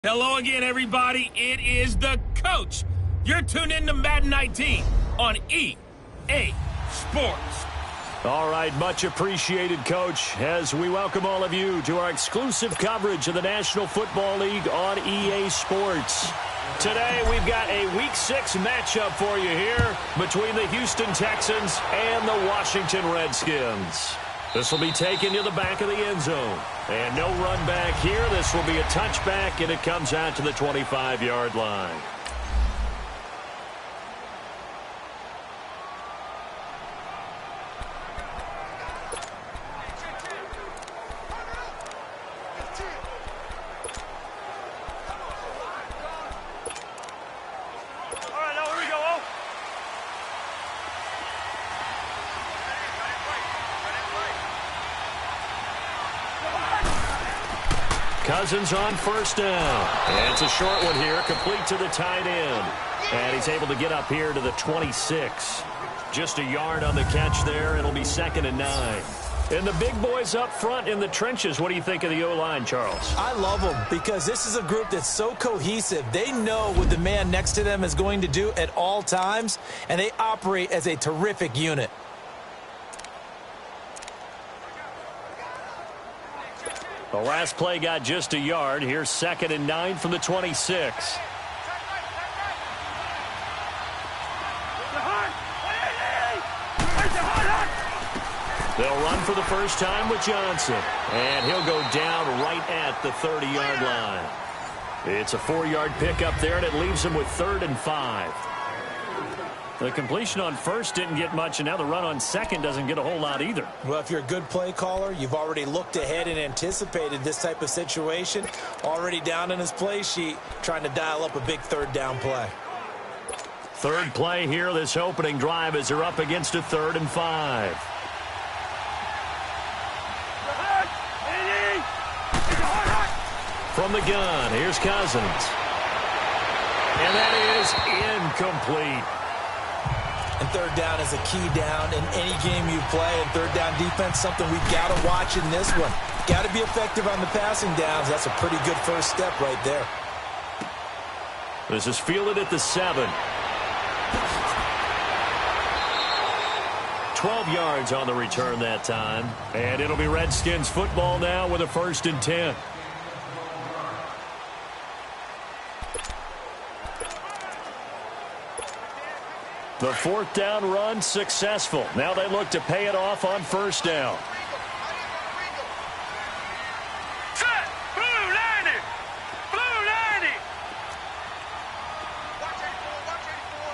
Hello again, everybody. It is the coach. You're tuned in to Madden 19 on EA Sports. All right, much appreciated, Coach, as we welcome all of you to our exclusive coverage of the National Football League on EA Sports. Today, we've got a Week 6 matchup for you here between the Houston Texans and the Washington Redskins. This will be taken to the back of the end zone. And no run back here. This will be a touchback, and it comes out to the 25-yard line. Cousins on first down. And it's a short one here, complete to the tight end. And he's able to get up here to the 26. Just a yard on the catch there. It'll be 2nd and 9. And the big boys up front in the trenches. What do you think of the O-line, Charles? I love them because this is a group that's so cohesive. They know what the man next to them is going to do at all times, and they operate as a terrific unit. The last play got just a yard. Here's 2nd and 9 from the 26. They'll run for the first time with Johnson. And he'll go down right at the 30-yard line. It's a 4-yard pickup there, and it leaves him with 3rd and 5. The completion on first didn't get much, and now the run on second doesn't get a whole lot either. Well, if you're a good play caller, you've already looked ahead and anticipated this type of situation. Already down in his play sheet, trying to dial up a big 3rd down play. Third play here, this opening drive, as they're up against a 3rd and 5. From the gun, here's Cousins. And that is incomplete. And 3rd down is a key down in any game you play. And 3rd down defense, something we've got to watch in this one. Got to be effective on the passing downs. That's a pretty good first step right there. This is fielded at the 7. 12 yards on the return that time. And it'll be Redskins football now with a 1st and 10. The 4th down run successful. Now they look to pay it off on first down. Set! Blue 90! Blue 90! Watch 84, watch 84.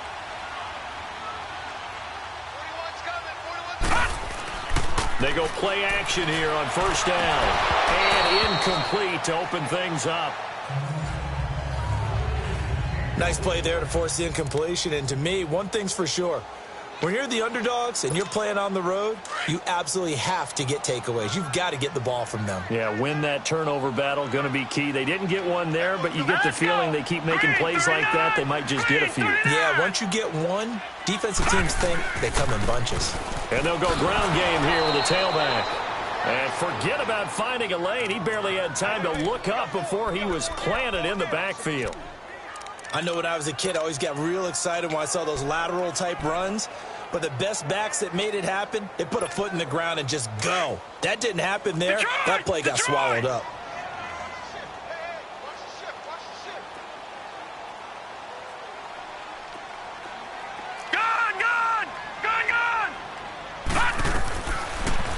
41's coming, 41's coming. They go play action here on first down. And incomplete to open things up. Nice play there to force the incompletion. And to me, one thing's for sure. When you're the underdogs and you're playing on the road, you absolutely have to get takeaways. You've got to get the ball from them. Yeah, win that turnover battle, going to be key. They didn't get one there, but you get the feeling they keep making plays like that, they might just get a few. Yeah, once you get one, defensive teams think they come in bunches. And they'll go ground game here with a tailback. And forget about finding a lane. He barely had time to look up before he was planted in the backfield. I know when I was a kid, I always got real excited when I saw those lateral-type runs. But the best backs that made it happen, they put a foot in the ground and just go. That didn't happen there. That play got swallowed up.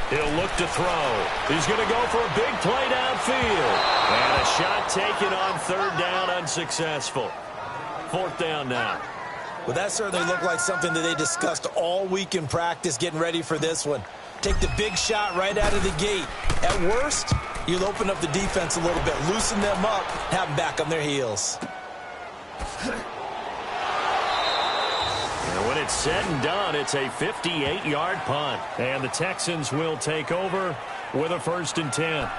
He'll look to throw. He's going to go for a big play downfield. And a shot taken on 3rd down, unsuccessful. 4th down now. Well, that certainly looked like something that they discussed all week in practice getting ready for this one. Take the big shot right out of the gate. At worst, you'll open up the defense a little bit, loosen them up, have them back on their heels. And when it's said and done, it's a 58-yard punt. And the Texans will take over with a 1st and 10.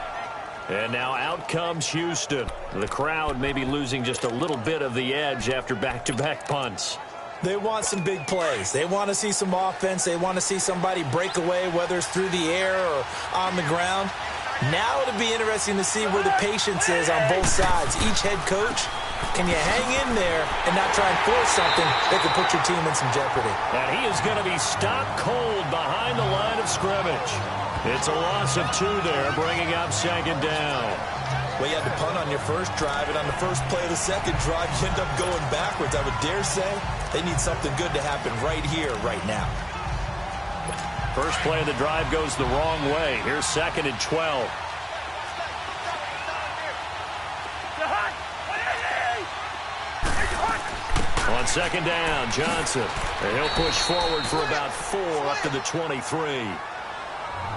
And now out comes Houston. The crowd may be losing just a little bit of the edge after back-to-back punts. They want some big plays. They want to see some offense. They want to see somebody break away, whether it's through the air or on the ground. Now it'll be interesting to see where the patience is on both sides. Each head coach, can you hang in there and not try and force something that could put your team in some jeopardy? And he is going to be stopped cold behind the line of scrimmage. It's a loss of 2 there, bringing up second down. Well, you had to punt on your first drive, and on the first play of the second drive, you end up going backwards. I would dare say they need something good to happen right here, right now. First play of the drive goes the wrong way. Here's second and 12. On second down, Johnson. And he'll push forward for about 4 up to the 23.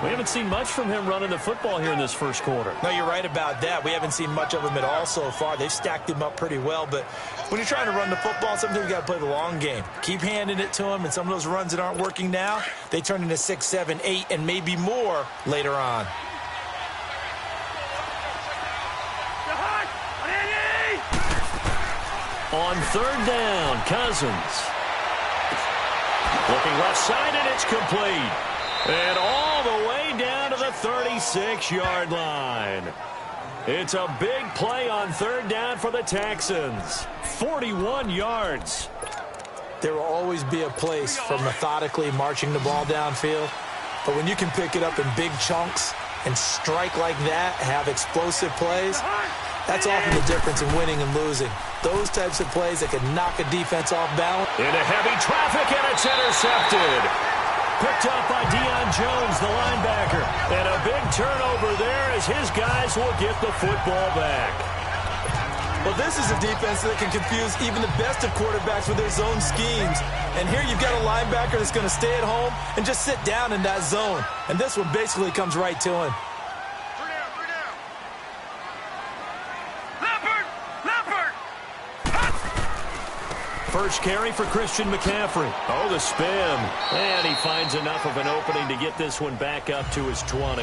We haven't seen much from him running the football here in this first quarter. No, you're right about that. We haven't seen much of him at all so far. They've stacked him up pretty well, but when you're trying to run the football, sometimes you got to play the long game. Keep handing it to him, and some of those runs that aren't working now, they turn into 6, 7, 8, and maybe more later on. On third down, Cousins. Looking left side, and it's complete. And all the way down to the 36-yard line. It's a big play on third down for the Texans. 41 yards. There will always be a place for methodically marching the ball downfield. But when you can pick it up in big chunks and strike like that, have explosive plays, that's often the difference in winning and losing. Those types of plays that can knock a defense off balance. Into heavy traffic, and it's intercepted. Picked up by Deion Jones, the linebacker. And a big turnover there as his guys will get the football back. Well, this is a defense that can confuse even the best of quarterbacks with their zone schemes. And here you've got a linebacker that's going to stay at home and just sit down in that zone. And this one basically comes right to him. First carry for Christian McCaffrey. Oh, the spin. And he finds enough of an opening to get this one back up to his 20.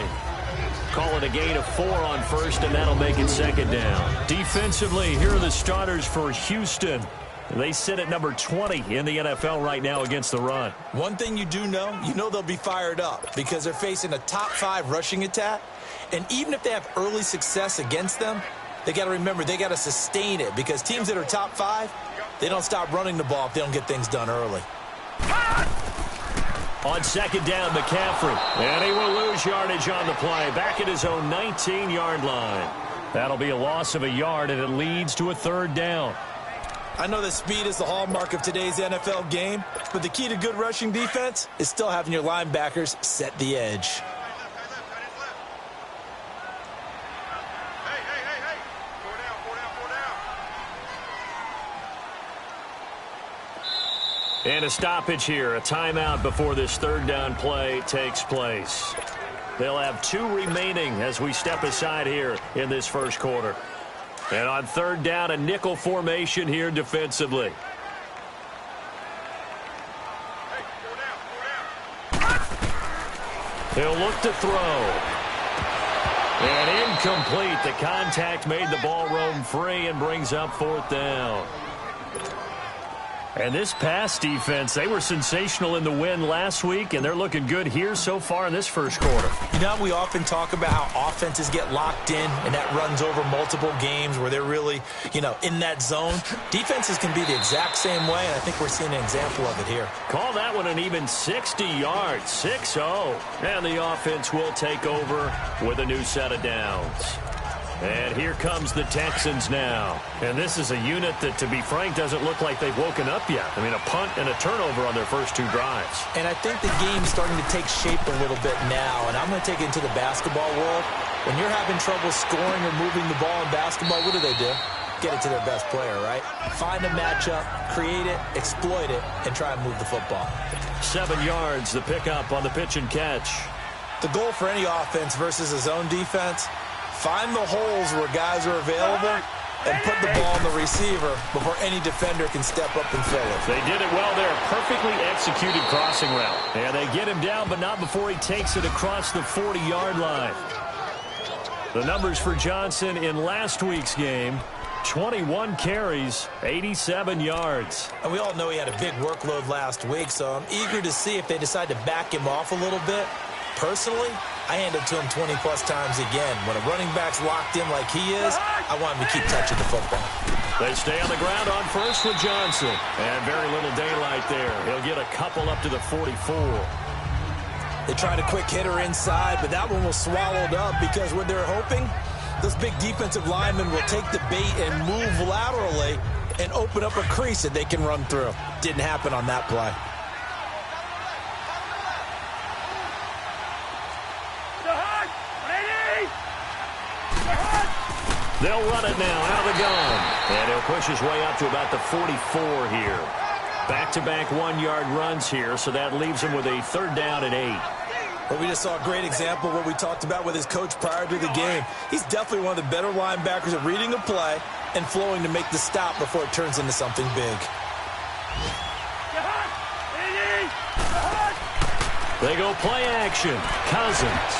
Call it a gain of 4 on first, and that'll make it second down. Defensively, here are the starters for Houston. They sit at number 20 in the NFL right now against the run. One thing you do know, they'll be fired up because they're facing a top 5 rushing attack. And even if they have early success against them, they got to remember they got to sustain it because teams that are top 5, they don't stop running the ball if they don't get things done early. On second down, McCaffrey. And he will lose yardage on the play. Back at his own 19-yard line. That'll be a loss of a yard, and it leads to a third down. I know that speed is the hallmark of today's NFL game, but the key to good rushing defense is still having your linebackers set the edge. And a stoppage here, a timeout before this third down play takes place. They'll have 2 remaining as we step aside here in this first quarter. And on third down, a nickel formation here defensively. He'll look to throw. And incomplete. The contact made the ball roam free and brings up fourth down. And this pass defense, they were sensational in the win last week, and they're looking good here so far in this first quarter. We often talk about how offenses get locked in, and that runs over multiple games where they're really, in that zone. Defenses can be the exact same way, and I think we're seeing an example of it here. Call that one an even 60 yards, 6-0. And the offense will take over with a new set of downs. And here comes the Texans now. And this is a unit that, to be frank, doesn't look like they've woken up yet. I mean, a punt and a turnover on their first 2 drives. And I think the game's starting to take shape a little bit now. And I'm going to take it into the basketball world. When you're having trouble scoring or moving the ball in basketball, what do? Get it to their best player, right? Find a matchup, create it, exploit it, and try and move the football. 7 yards, the pickup on the pitch and catch. The goal for any offense versus a zone defense, find the holes where guys are available and put the ball on the receiver before any defender can step up and fill it. They did it well there. Perfectly executed crossing route. And they get him down, but not before he takes it across the 40-yard line. The numbers for Johnson in last week's game, 21 carries, 87 yards. And we all know he had a big workload last week, so I'm eager to see if they decide to back him off a little bit. Personally, I hand it to him 20-plus times again. When a running back's locked in like he is, I want him to keep touching the football. They stay on the ground on first with Johnson. And very little daylight there. He'll get a couple up to the 44. They tried a quick hitter inside, but that one was swallowed up because what they're hoping, those big defensive linemen will take the bait and move laterally and open up a crease that they can run through. Didn't happen on that play. They'll run it now out of the gun. And he'll push his way up to about the 44 here. Back-to-back one-yard runs here, so that leaves him with a 3rd down and 8. Well, we just saw a great example of what we talked about with his coach prior to the game. He's definitely one of the better linebackers at reading a play and flowing to make the stop before it turns into something big. They go play action. Cousins.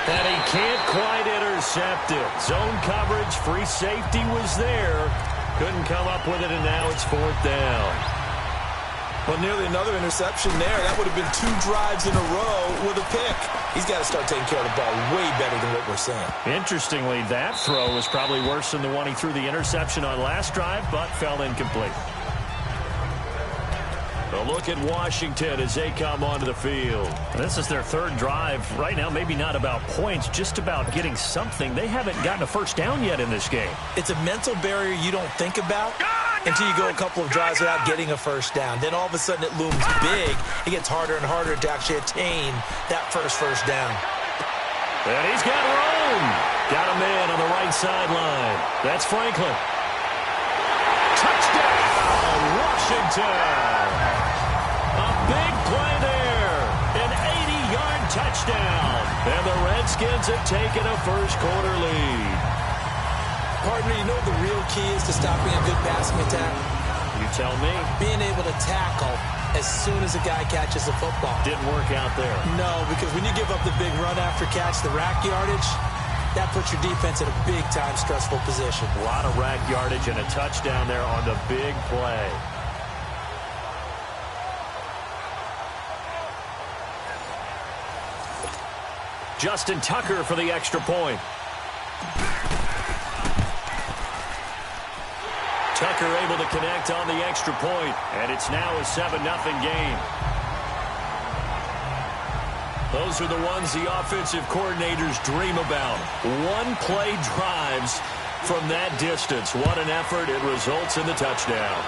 And he can't quite intercept it. Zone coverage, free safety was there. Couldn't come up with it, and now it's 4th down. Well, nearly another interception there. That would have been 2 drives in a row with a pick. He's got to start taking care of the ball way better than what we're seeing. Interestingly, that throw was probably worse than the one he threw the interception on last drive, but fell incomplete. A look at Washington as they come onto the field. This is their 3rd drive. Right now, maybe not about points, just about getting something. They haven't gotten a first down yet in this game. It's a mental barrier you don't think about until you go a couple of drives without getting a first down. Then all of a sudden it looms big. It gets harder and harder to actually attain that first down. And he's got room. Got a man on the right sideline. That's Franklin. Touchdown, Washington. A big play there. An 80-yard touchdown. And the Redskins have taken a first-quarter lead. Partner, you know what the real key is to stopping a good passing attack? You tell me. Being able to tackle as soon as a guy catches the football. Didn't work out there. No, because when you give up the big run after catch, the rack yardage, that puts your defense in a big-time stressful position. A lot of rack yardage and a touchdown there on the big play. Justin Tucker for the extra point. Tucker able to connect on the extra point, and it's now a 7-0 game. Those are the ones the offensive coordinators dream about. One-play drives from that distance. What an effort. It results in the touchdown.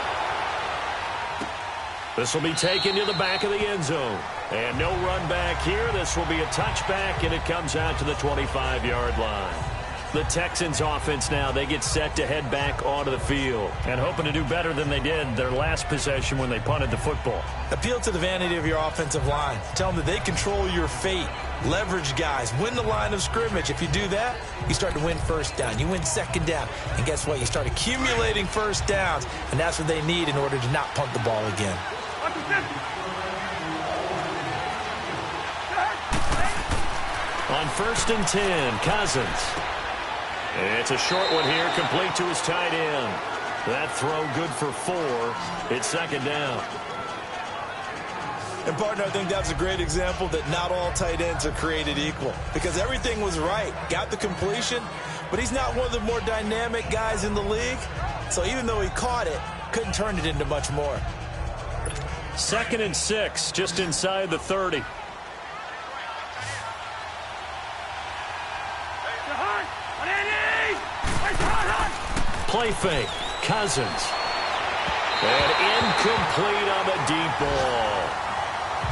This will be taken to the back of the end zone. And no run back here. This will be a touchback, and it comes out to the 25-yard line. The Texans offense now, they get set to head back onto the field and hoping to do better than they did their last possession when they punted the football. Appeal to the vanity of your offensive line. Tell them that they control your fate. Leverage guys. Win the line of scrimmage. If you do that, you start to win first down. You win second down. And guess what? You start accumulating first downs. And that's what they need in order to not punt the ball again. On 1st and 10, Cousins. It's a short one here, complete to his tight end. That throw good for 4. It's 2nd down. And, partner, I think that's a great example that not all tight ends are created equal. Because everything was right. Got the completion, but he's not one of the more dynamic guys in the league. So even though he caught it, couldn't turn it into much more. 2nd and 6, just inside the 30. Play fake. Cousins. And incomplete on the deep ball.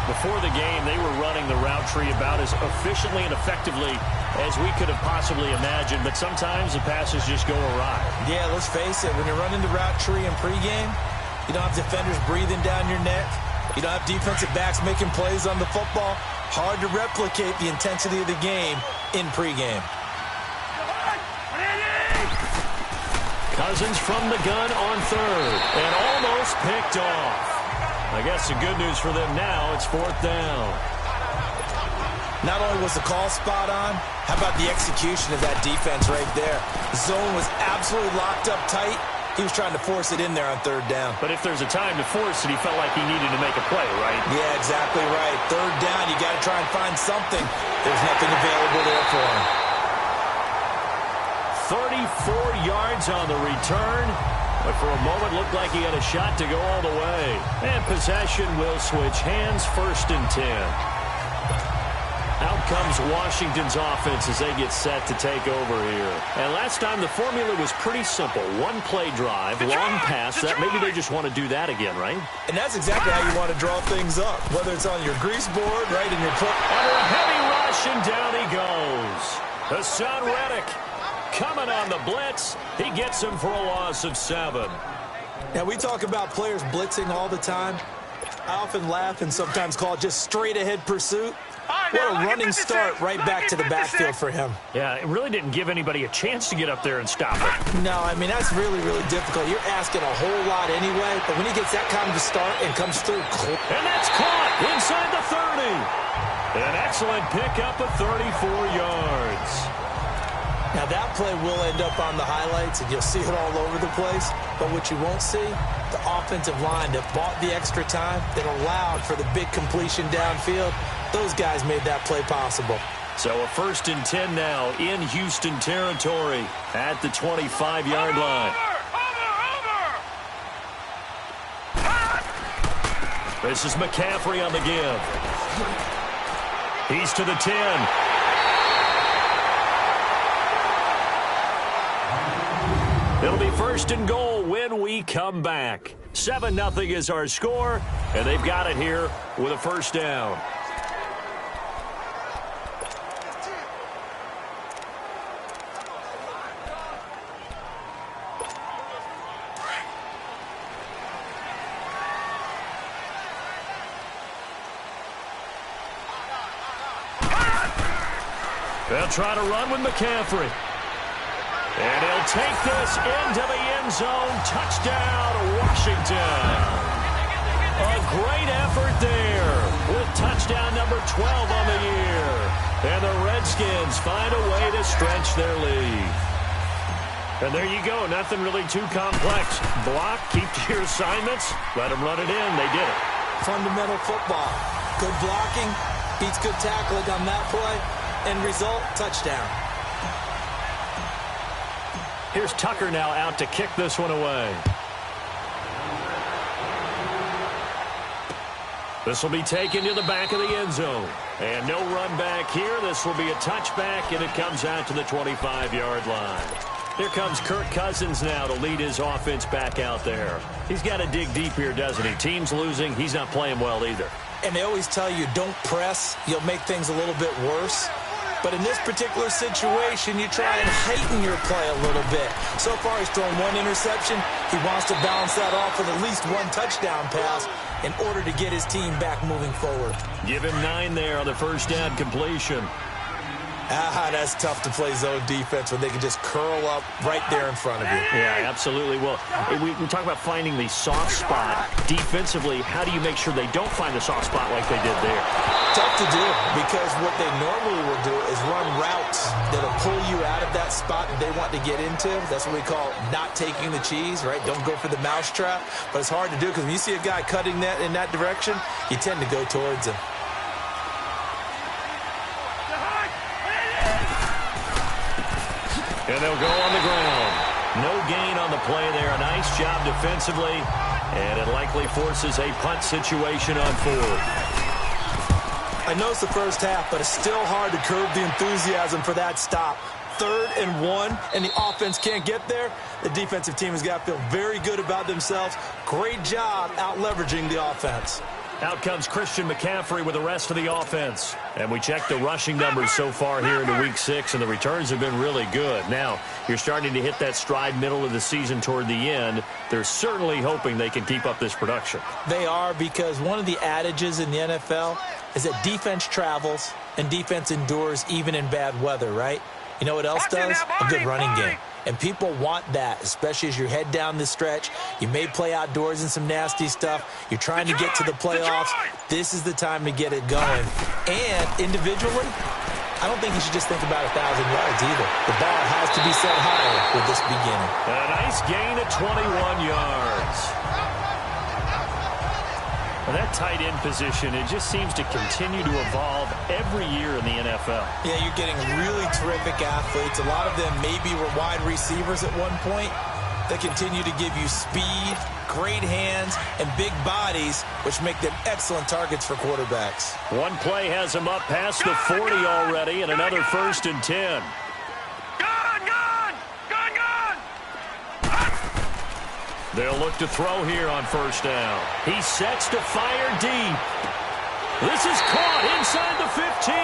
Before the game, they were running the route tree about as efficiently and effectively as we could have possibly imagined, but sometimes the passes just go awry. Yeah, let's face it. When you're running the route tree in pregame, you don't have defenders breathing down your neck. You don't have defensive backs making plays on the football. Hard to replicate the intensity of the game in pregame. Cousins from the gun on 3rd and almost picked off. I guess the good news for them now, it's 4th down. Not only was the call spot on, how about the execution of that defense right there? The zone was absolutely locked up tight. He was trying to force it in there on third down. But if there's a time to force it, he felt like he needed to make a play, right? Yeah, exactly right. Third down, you got to try and find something. There's nothing available there for him. 34 yards on the return, but for a moment looked like he had a shot to go all the way. And possession will switch hands, 1st and 10. Out comes Washington's offense as they get set to take over here. And last time the formula was pretty simple. One play drive, long pass. That maybe they just want to do that again, right? And that's exactly how you want to draw things up, whether it's on your grease board, right in your foot. Under a heavy rush, and down he goes. Hassan Reddick coming on the blitz. He gets him for a loss of 7. Now, we talk about players blitzing all the time. I often laugh and sometimes call it just straight-ahead pursuit. What a running start right back to the backfield for him. Yeah, it really didn't give anybody a chance to get up there and stop it. No, I mean, that's really, really difficult. You're asking a whole lot anyway, but when he gets that kind of a start and comes through. And that's caught inside the 30. An excellent pickup of 34 yards. Now, that play will end up on the highlights, and you'll see it all over the place. But what you won't see, the offensive line that bought the extra time, that allowed for the big completion downfield, those guys made that play possible. So a 1st and 10 now in Houston territory at the 25-yard line. This is McCaffrey on the give. He's to the 10. It'll be 1st and goal when we come back. 7-0 is our score, and they've got it here with a 1st down. They'll try to run with McCaffrey. And he'll take this into the end zone. Touchdown, Washington. A great effort there with touchdown number 12 on the year. And the Redskins find a way to stretch their lead. And there you go. Nothing really too complex. Block, keep to your assignments, let them run it in. They did it. Fundamental football. Good blocking, beats good tackling on that play. End result, touchdown. Here's Tucker now out to kick this one away. This will be taken to the back of the end zone. And no run back here. This will be a touchback, and it comes out to the 25-yard line. Here comes Kirk Cousins now to lead his offense back out there. He's got to dig deep here, doesn't he? Team's losing. He's not playing well either. And they always tell you, don't press. You'll make things a little bit worse. But in this particular situation, you try and heighten your play a little bit. So far, he's thrown 1 interception. He wants to balance that off with at least 1 touchdown pass in order to get his team back moving forward. Give him 9 there on the 1st down completion. That's tough to play zone defense when they can just curl up right there in front of you. Yeah, absolutely. Well, we talk about finding the soft spot defensively. How do you make sure they don't find the soft spot like they did there? Tough to do, because what they normally will do is run routes that'll pull you out of that spot that they want to get into. That's what we call not taking the cheese, right? Don't go for the mousetrap. But it's hard to do because when you see a guy cutting that in that direction, you tend to go towards him. And they'll go on the ground. No gain on the play there. A nice job defensively. And it likely forces a punt situation on 4th. I know it's the first half, but it's still hard to curb the enthusiasm for that stop. 3rd and 1, and the offense can't get there. The defensive team has got to feel very good about themselves. Great job out-leveraging the offense. Out comes Christian McCaffrey with the rest of the offense. And we check the rushing numbers so far here into Week 6, and the returns have been really good. Now, you're starting to hit that stride middle of the season toward the end. They're certainly hoping they can keep up this production. They are, because one of the adages in the NFL is that defense travels and defense endures even in bad weather, right? You know what else does? A good running game. And people want that, especially as you head down the stretch. You may play outdoors in some nasty stuff. You're trying to get to the playoffs. This is the time to get it going. And individually, I don't think he should just think about 1,000 yards either. The bar has to be set higher with this beginning. A nice gain of 21 yards. Well, that tight end position, it just seems to continue to evolve every year in the NFL. Yeah, you're getting really terrific athletes. A lot of them maybe were wide receivers at one point. They continue to give you speed, great hands, and big bodies, which make them excellent targets for quarterbacks. One play has them up past the 40 already, and another 1st and 10. They'll look to throw here on 1st down. He sets to fire deep. This is caught inside the 15.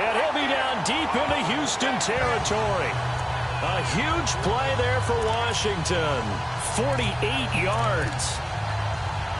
And he'll be down deep into Houston territory. A huge play there for Washington. 48 yards.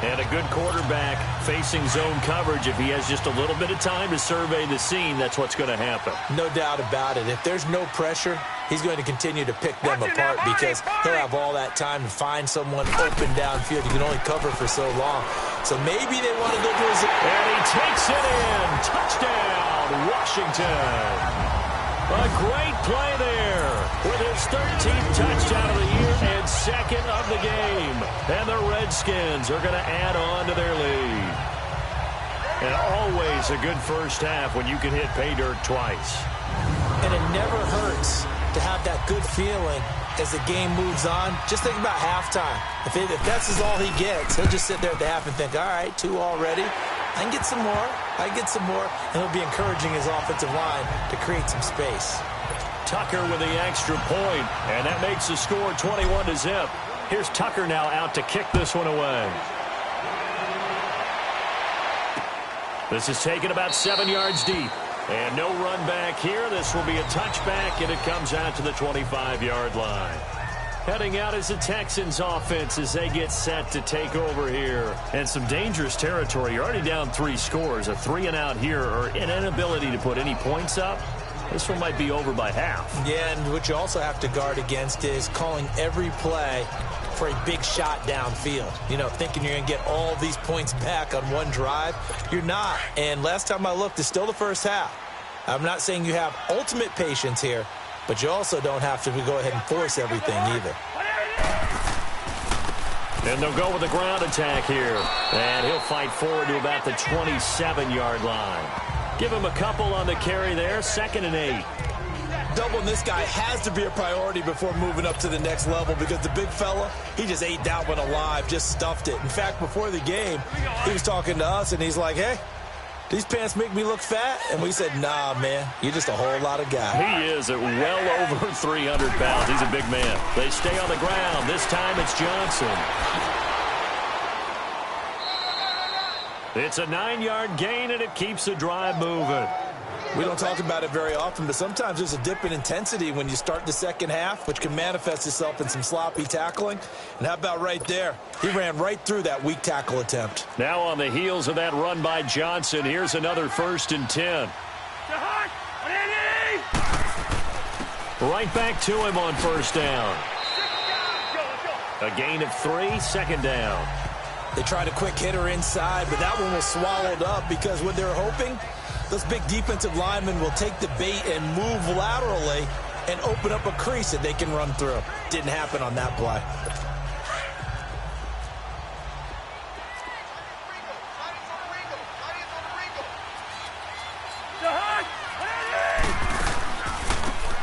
And a good quarterback facing zone coverage. If he has just a little bit of time to survey the scene, that's what's going to happen. No doubt about it. If there's no pressure, he's going to continue to pick them apart because he'll have all that time to find someone open downfield. You can only cover for so long. So maybe they want to go to his... And he takes it in. Touchdown, Washington. A great play there with his 13th touchdown of the year and 2nd of the game. And the Redskins are going to add on to their lead. And always a good first half when you can hit pay dirt twice. And it never hurts to have that good feeling as the game moves on. Just think about halftime. If that's all he gets, he'll just sit there at the half and think, all right, 2 already. I can get some more. I can get some more. And he'll be encouraging his offensive line to create some space. Tucker with the extra point, and that makes the score 21-0. Here's Tucker now out to kick this one away. This is taken about 7 yards deep. And no run back here. This will be a touchback, and it comes out to the 25-yard line. Heading out is the Texans offense as they get set to take over here. And some dangerous territory. You're already down 3 scores. A 3-and-out here or an inability to put any points up. This one might be over by half. Yeah, and what you also have to guard against is calling every play for a big shot downfield. You know, thinking you're going to get all these points back on one drive. You're not. And last time I looked, it's still the first half. I'm not saying you have ultimate patience here, but you also don't have to go ahead and force everything either. And they'll go with the ground attack here. And he'll fight forward to about the 27-yard line. Give him a couple on the carry there. 2nd and 8. Doubling this guy has to be a priority before moving up to the next level because the big fella, he just ate that one alive, just stuffed it. In fact, before the game, he was talking to us, and he's like, hey, these pants make me look fat? And we said, nah, man, you're just a whole lot of guy. He is at well over 300 pounds. He's a big man. They stay on the ground. This time it's Johnson. It's a 9-yard gain, and it keeps the drive moving. We don't talk about it very often, but sometimes there's a dip in intensity when you start the second half, which can manifest itself in some sloppy tackling. And how about right there? He ran right through that weak tackle attempt. Now on the heels of that run by Johnson, here's another 1st and 10. Right back to him on 1st down. A gain of 3, 2nd down. They tried a quick hitter inside, but that one was swallowed up because what they're hoping, those big defensive linemen will take the bait and move laterally and open up a crease that they can run through. Didn't happen on that play.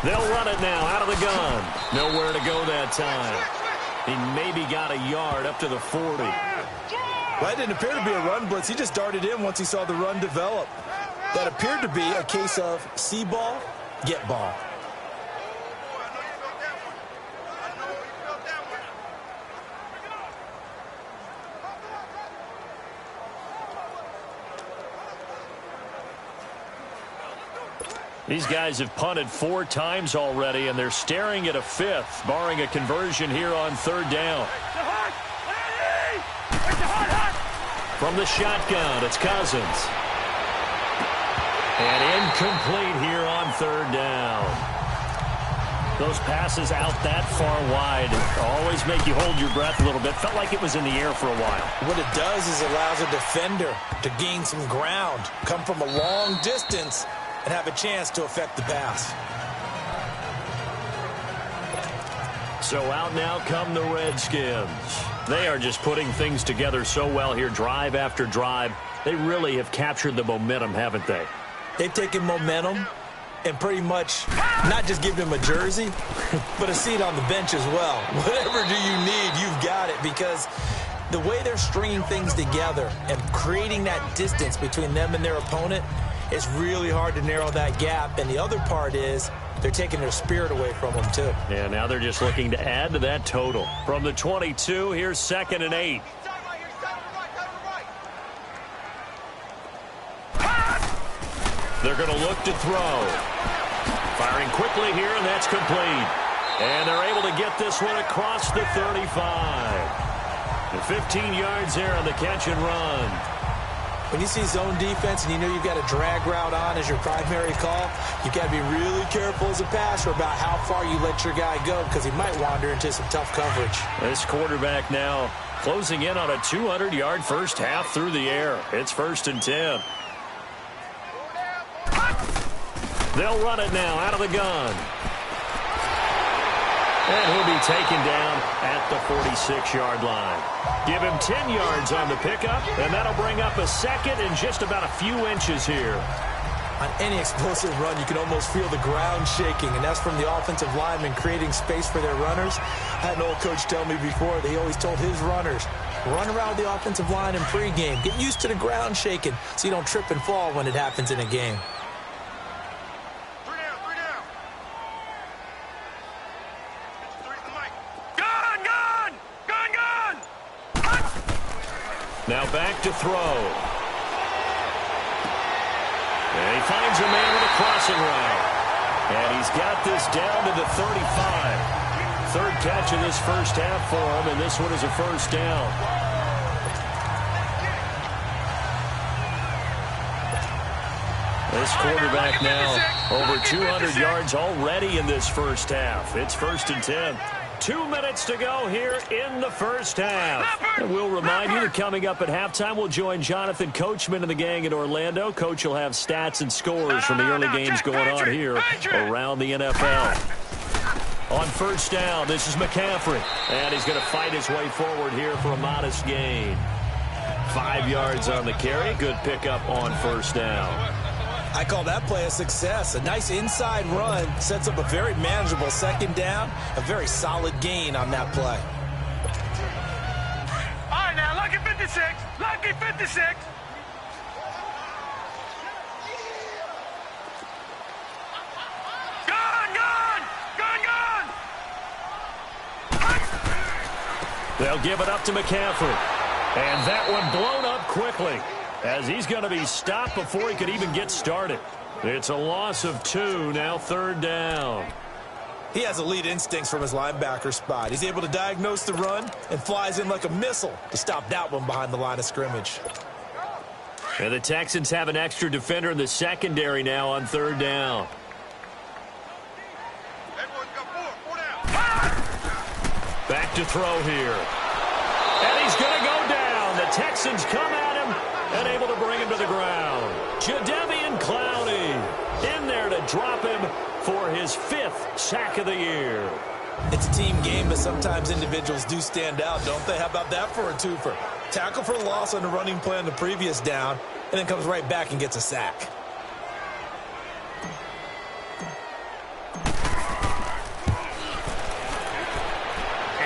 They'll run it now out of the gun. Nowhere to go that time. He maybe got a yard up to the 40. Well, it didn't appear to be a run blitz. He just darted in once he saw the run develop. That appeared to be a case of see ball, get ball. These guys have punted 4 times already, and they're staring at a 5th, barring a conversion here on 3rd down. From the shotgun, it's Cousins. And incomplete here on 3rd down. Those passes out that far wide always make you hold your breath a little bit. Felt like it was in the air for a while. What it does is allows a defender to gain some ground, come from a long distance, and have a chance to affect the pass. So out now come the Redskins. They are just putting things together so well here, drive after drive. They really have captured the momentum, haven't they? They've taken momentum and pretty much not just given him a jersey, but a seat on the bench as well. Whatever do you need, you've got it, because the way they're stringing things together and creating that distance between them and their opponent, it's really hard to narrow that gap. And the other part is they're taking their spirit away from them, too. Yeah, now they're just looking to add to that total. From the 22, here's 2nd and 8. They're going to look to throw. Firing quickly here, and that's complete. And they're able to get this one across the 35. The 15 yards there on the catch and run. When you see zone defense and you know you've got a drag route on as your primary call, you've got to be really careful as a passer about how far you let your guy go, because he might wander into some tough coverage. This quarterback now closing in on a 200-yard first half through the air. It's 1st and 10. They'll run it now out of the gun. And he'll be taken down at the 46-yard line. Give him 10 yards on the pickup, and that'll bring up a second and just about a few inches here. On any explosive run, you can almost feel the ground shaking, and that's from the offensive linemen creating space for their runners. I had an old coach tell me before, he always told his runners, run around the offensive line in pregame. Get used to the ground shaking so you don't trip and fall when it happens in a game. Now back to throw. And he finds a man with a crossing route. And he's got this down to the 35. Third catch of this first half for him, and this one is a first down. This quarterback now over 200 yards already in this first half. It's 1st and 10. 2 minutes to go here in the first half. And we'll remind you that coming up at halftime, we'll join Jonathan Coachman and the gang in Orlando. Coach will have stats and scores from the early games going on here around the NFL. On first down, this is McCaffrey. And he's going to fight his way forward here for a modest gain. 5 yards on the carry. Good pickup on first down. I call that play a success. A nice inside run sets up a very manageable second down. A very solid gain on that play. All right, now, lucky 56. Lucky 56. They'll give it up to McCaffrey. And that one blown up quickly, as he's going to be stopped before he could even get started. It's a loss of 2, now 3rd down. He has elite instincts from his linebacker spot. He's able to diagnose the run and flies in like a missile to stop that one behind the line of scrimmage. And the Texans have an extra defender in the secondary now on 3rd down. Back to throw here. And he's going to go down. The Texans come at him and able to bring him to the ground. Jadeveon Clowney in there to drop him for his 5th sack of the year. It's a team game, but sometimes individuals do stand out, don't they? How about that for a twofer? Tackle for loss on the running play on the previous down, and then comes right back and gets a sack.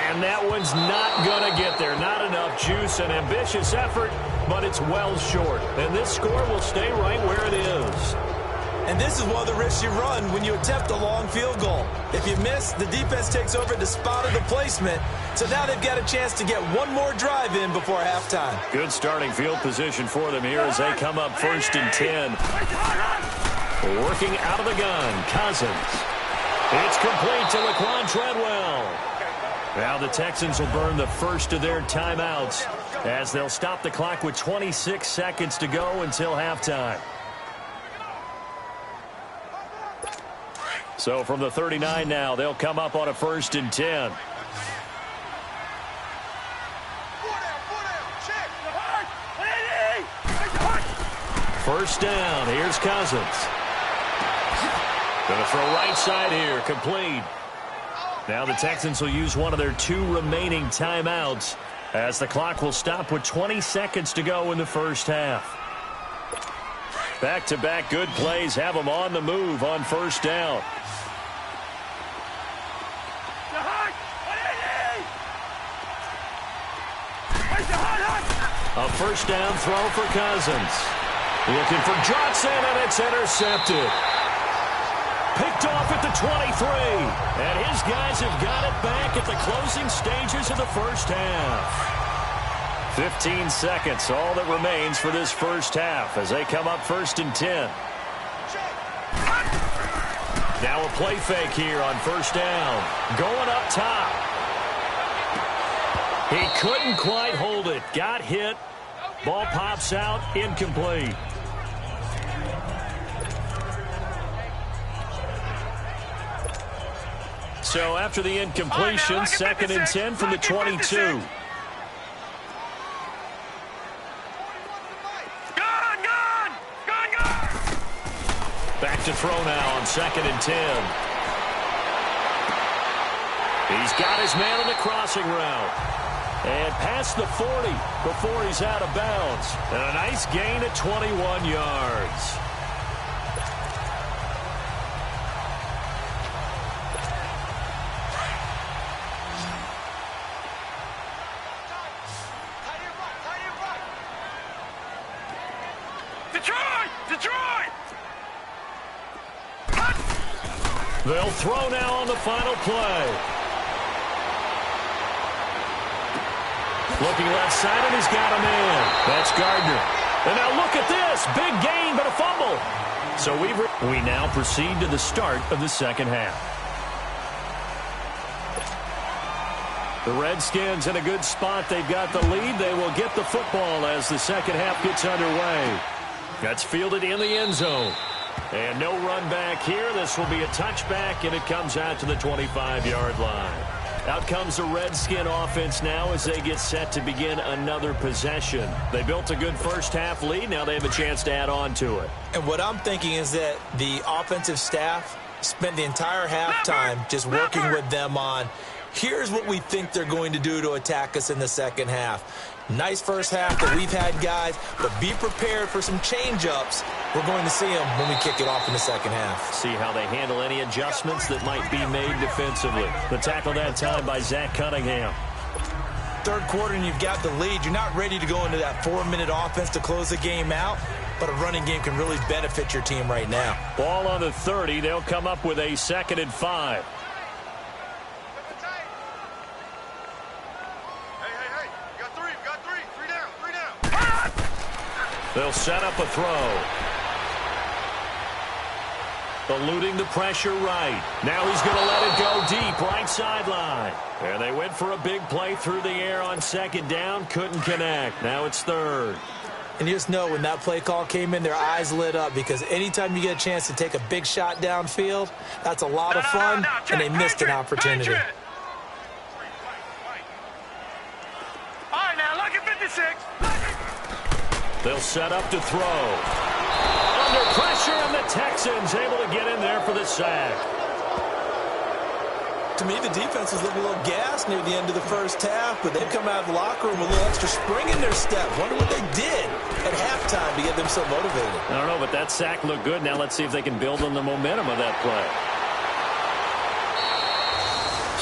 And that one's not going to get there. Not enough juice. An ambitious effort, but it's well short. And this score will stay right where it is. And this is one of the risks you run when you attempt a long field goal. If you miss, the defense takes over the spot of the placement. So now they've got a chance to get one more drive in before halftime. Good starting field position for them here as they come up 1st and 10. Working out of the gun, Cousins. It's complete to Laquan Treadwell. Now the Texans will burn the first of their timeouts as they'll stop the clock with 26 seconds to go until halftime. So from the 39 now, they'll come up on a 1st and 10. First down, here's Cousins. Going to throw right side here, complete. Now the Texans will use one of their 2 remaining timeouts as the clock will stop with 20 seconds to go in the first half. Back-to-back good plays have them on the move on first down. A first down throw for Cousins. Looking for Johnson, and it's intercepted. Picked off at the 23. And his guys have got it back at the closing stages of the first half. 15 seconds, all that remains for this first half as they come up 1st and 10. Now a play fake here on first down. Going up top. He couldn't quite hold it. Got hit. Ball pops out. Incomplete. So after the incompletion, 2nd and 10 from the 22. Back to throw now on 2nd and 10. He's got his man on the crossing route. And past the 40 before he's out of bounds. And a nice gain at 21 yards. Detroit! They'll throw now on the final play. Looking left side, and he's got a man. That's Gardner. And now look at this. Big gain, but a fumble. So we now proceed to the start of the second half. The Redskins in a good spot. They've got the lead. They will get the football as the second half gets underway. That's fielded in the end zone. And no run back here. This will be a touchback, and it comes out to the 25-yard line. Out comes the Redskin offense now as they get set to begin another possession. They built a good first half lead. Now they have a chance to add on to it. And what I'm thinking is that the offensive staff spent the entire halftime just working with them on, here's what we think they're going to do to attack us in the second half. Nice first half that we've had, guys, but be prepared for some change-ups. We're going to see them when we kick it off in the second half. See how they handle any adjustments that might be made defensively. The tackle that time by Zach Cunningham. Third quarter and you've got the lead. You're not ready to go into that 4-minute offense to close the game out, but a running game can really benefit your team right now. Ball on the 30. They'll come up with a 2nd and 5. They'll set up a throw. Eluding the pressure right. Now he's going to let it go deep, right sideline. And they went for a big play through the air on 2nd down. Couldn't connect. Now it's 3rd. And you just know when that play call came in, their eyes lit up because anytime you get a chance to take a big shot downfield, that's a lot of fun, and they missed an opportunity. All right, now look at 56. They'll set up to throw. Under pressure, and the Texans able to get in there for the sack. To me, the defense was looking a little gassed near the end of the first half, but they've come out of the locker room with a little extra spring in their step. Wonder what they did at halftime to get them so motivated. I don't know, but that sack looked good. Now let's see if they can build on the momentum of that play.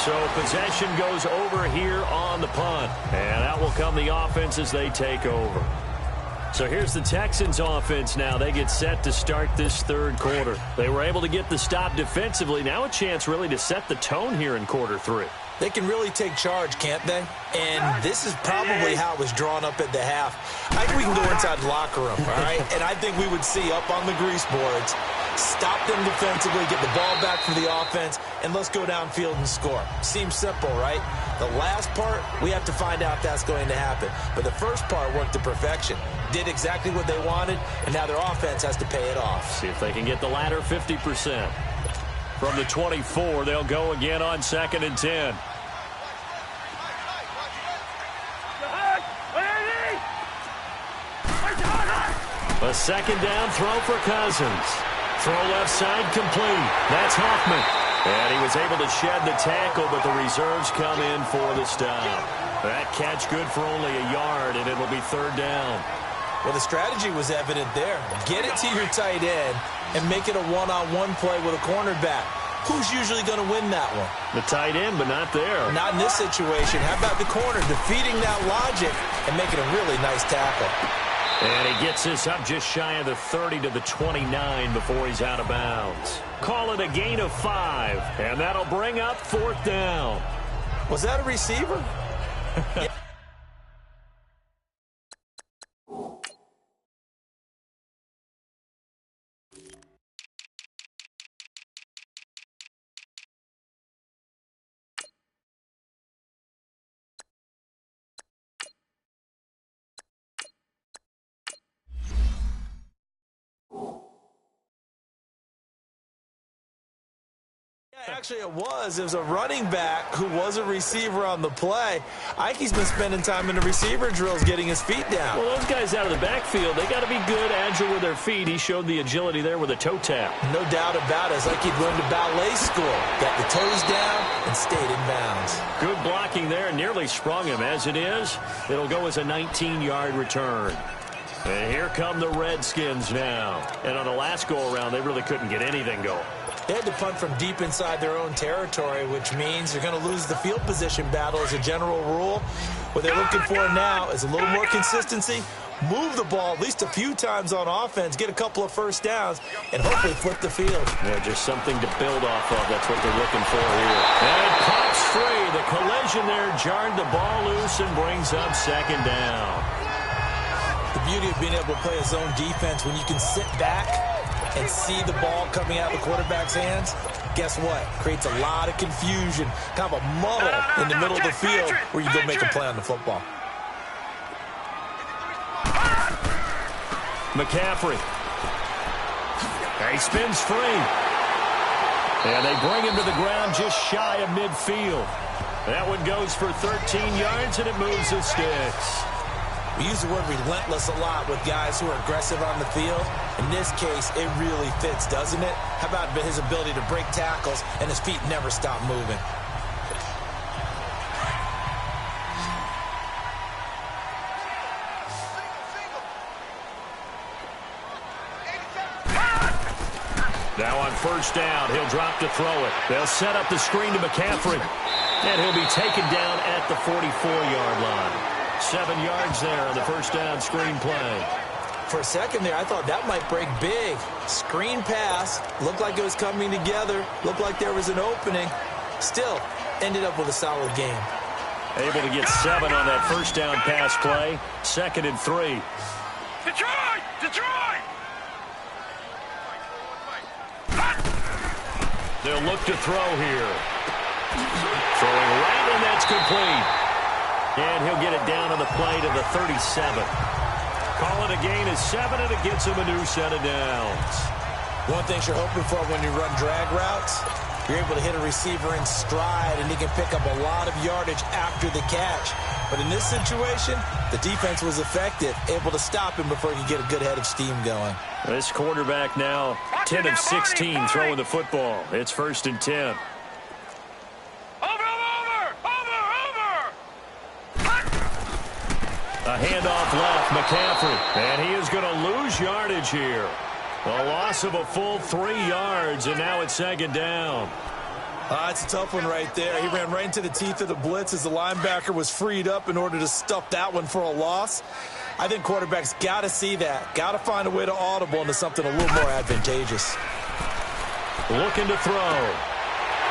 So possession goes over here on the punt. And out will come the offense as they take over. So here's the Texans offense now. They get set to start this third quarter. They were able to get the stop defensively. Now a chance really to set the tone here in quarter 3. They can really take charge, can't they? And this is probably how it was drawn up at the half. I think we can go inside the locker room, all right? And I think we would see up on the grease boards, stop them defensively, get the ball back for the offense, and let's go downfield and score. Seems simple, right? The last part, we have to find out if that's going to happen. But the first part worked to perfection. Did exactly what they wanted, and now their offense has to pay it off. See if they can get the latter 50%. From the 24, they'll go again on 2nd and 10. A 2nd down throw for Cousins. Throw left side complete. That's Hoffman. And he was able to shed the tackle, but the reserves come in for the stop. That catch good for only a yard, and it'll be third down. Well, the strategy was evident there. Get it to your tight end and make it a one-on-one play with a cornerback. Who's usually going to win that one? The tight end, but not there. Not in this situation. How about the corner defeating that logic and making a really nice tackle? And he gets this up just shy of the 30 to the 29 before he's out of bounds. Call it a gain of 5, and that'll bring up fourth down. Was that a receiver? Yeah. Actually, it was. It was a running back who was a receiver on the play. Ike's been spending time in the receiver drills getting his feet down. Well, those guys out of the backfield, they got to be good, agile with their feet. He showed the agility there with a toe tap. No doubt about it. It's like he'd learned to ballet school. Got the toes down and stayed in bounds. Good blocking there. Nearly sprung him. As it is, it'll go as a 19-yard return. And here come the Redskins now. And on the last go-around, they really couldn't get anything going. They had to punt from deep inside their own territory, which means they're going to lose the field position battle as a general rule. What they're looking for now is a little more consistency, move the ball at least a few times on offense, get a couple of first downs, and hopefully flip the field. Yeah, just something to build off of. That's what they're looking for here. And it pops free. The collision there jarred the ball loose and brings up second down. The beauty of being able to play a zone defense when you can sit back and see the ball coming out of the quarterback's hands, guess what? Creates a lot of confusion, kind of a muddle in the middle of the field where you go make a play on the football. McCaffrey. He spins free. And they bring him to the ground just shy of midfield. That one goes for 13 yards, and it moves the sticks. We use the word relentless a lot with guys who are aggressive on the field. In this case, it really fits, doesn't it? How about his ability to break tackles and his feet never stop moving? Now on first down, he'll drop to throw it. They'll set up the screen to McCaffrey. And he'll be taken down at the 44-yard line. 7 yards there on the first down screen play. For a second there, I thought that might break big. Screen pass, looked like it was coming together, looked like there was an opening. Still, ended up with a solid game. Able to get 7 on that first down pass play. 2nd and 3. Detroit! Detroit! They'll look to throw here. Throwing right, and that's complete. And he'll get it down on the play to the 37. Call it a gain of 7, and it gets him a new set of downs. One thing you're hoping for when you run drag routes, you're able to hit a receiver in stride, and he can pick up a lot of yardage after the catch. But in this situation, the defense was effective, able to stop him before he could get a good head of steam going. This quarterback now 10 of 16 throwing the football. It's 1st and 10. A handoff left, McCaffrey. And he is going to lose yardage here. A loss of a full 3 yards, and now it's 2nd down. It's a tough one right there. He ran right into the teeth of the blitz as the linebacker was freed up in order to stuff that one for a loss. I think quarterbacks got to see that. Got to find a way to audible into something a little more advantageous. Looking to throw.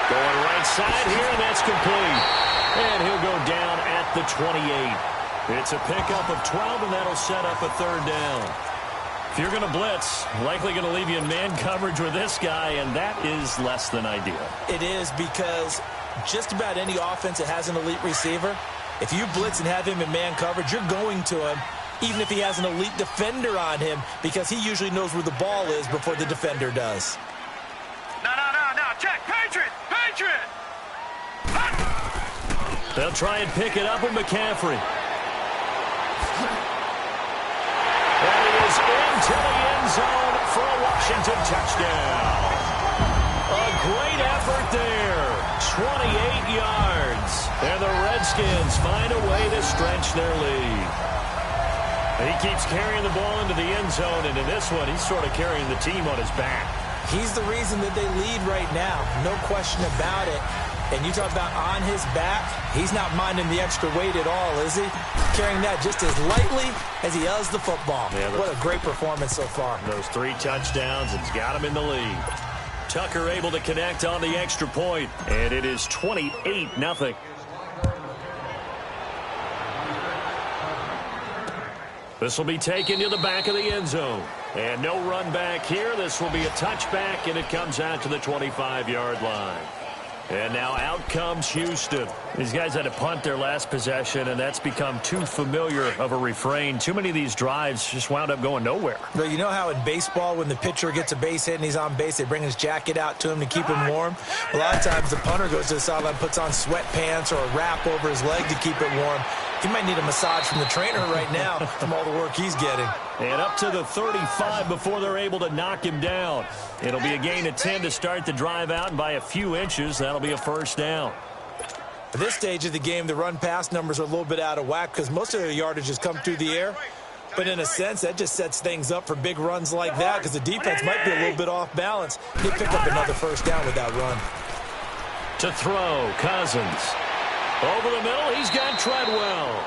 Going right side here, and that's complete. And he'll go down at the 28. It's a pickup of 12, and that'll set up a 3rd down. If you're going to blitz, likely going to leave you in man coverage with this guy, and that is less than ideal. It is, because just about any offense that has an elite receiver, if you blitz and have him in man coverage, you're going to him, even if he has an elite defender on him, because he usually knows where the ball is before the defender does. No, check, Patriot! They'll try and pick it up with McCaffrey. And he is into the end zone for a Washington touchdown. A great effort there. 28 yards. And the Redskins find a way to stretch their lead. He keeps carrying the ball into the end zone, and in this one, he's sort of carrying the team on his back. He's the reason that they lead right now. No question about it. And you talk about on his back, he's not minding the extra weight at all, is he? Carrying that just as lightly as he does the football. Yeah, what a great performance so far. Those 3 touchdowns, it's got him in the lead. Tucker able to connect on the extra point, and it is 28-0. This will be taken to the back of the end zone. And no run back here. This will be a touchback, and it comes out to the 25-yard line. And now out comes Houston. These guys had to punt their last possession, and that's become too familiar of a refrain. Too many of these drives just wound up going nowhere. But you know how in baseball, when the pitcher gets a base hit and he's on base, they bring his jacket out to him to keep him warm? A lot of times the punter goes to the sideline, puts on sweatpants or a wrap over his leg to keep it warm. He might need a massage from the trainer right now from all the work he's getting. And up to the 35 before they're able to knock him down. It'll be a gain of 10 to start the drive out, and by a few inches, that'll be a first down. At this stage of the game, the run-pass numbers are a little bit out of whack because most of their yardage has come through the air. But in a sense, that just sets things up for big runs like that because the defense might be a little bit off balance. They pick up another first down with that run. To throw, Cousins. Over the middle, he's got Treadwell.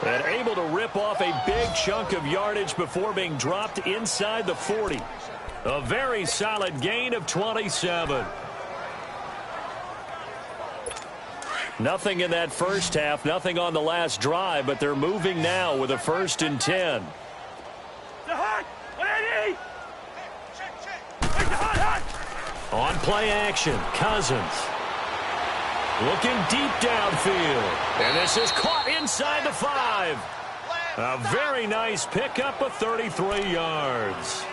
And able to rip off a big chunk of yardage before being dropped inside the 40. A very solid gain of 27. Nothing in that first half, nothing on the last drive, but they're moving now with a 1st and 10. On play action, Cousins. Looking deep downfield. And this is caught inside the 5. A very nice pickup of 33 yards.